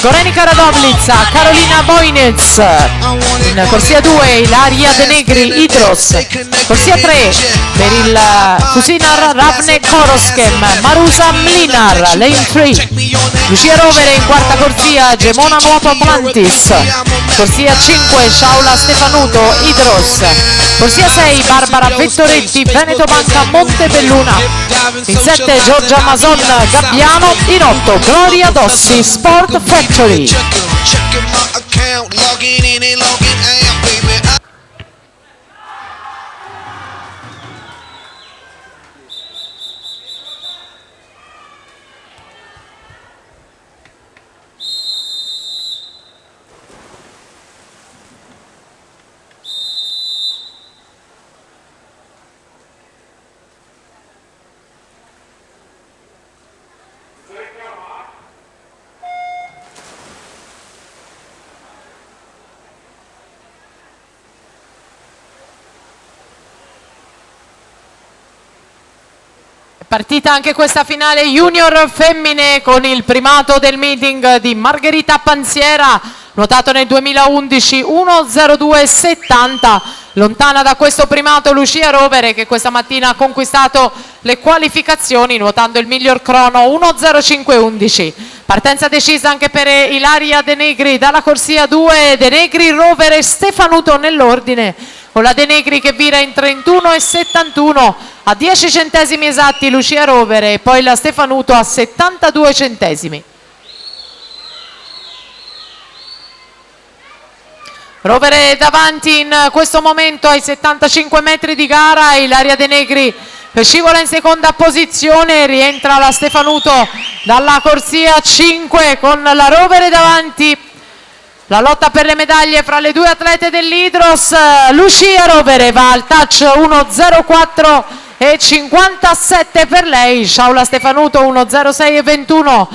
Gorenica Radovlitsa, Karolina Voinec, in corsia 2 Ilaria De Negri, Idros, corsia 3 per il Fusinar Ravne Koroskem, Marusa Mlinar, Lane 3, Lucia Rovere in quarta corsia, Gemona Nuoto Atlantis, corsia 5 Shaula Stefanuto, Idros, corsia 6 Barbara Vettoretti, Veneto Banca Montebelluna, in 7 Giorgia Mason Gabbiano, in 8 Gloria Dossi, Sport Factory. Partita anche questa finale junior femmine con il primato del meeting di Margherita Panziera, nuotato nel 2011 1:02:70. Lontana da questo primato Lucia Rovere, che questa mattina ha conquistato le qualificazioni nuotando il miglior crono 1:05:11. Partenza decisa anche per Ilaria De Negri dalla corsia 2, De Negri, Rovere, Stefanuto nell'ordine, con la De Negri che vira in 31:71, a 10 centesimi esatti Lucia Rovere e poi la Stefanuto a 72 centesimi. Rovere davanti in questo momento ai 75 metri di gara, Ilaria De Negri che scivola in seconda posizione, rientra la Stefanuto dalla corsia 5 con la Rovere davanti. La lotta per le medaglie fra le due atlete dell'Idros. Lucia Rovere va al touch 1:04:57 per lei, Shaula Stefanuto 1:06:21.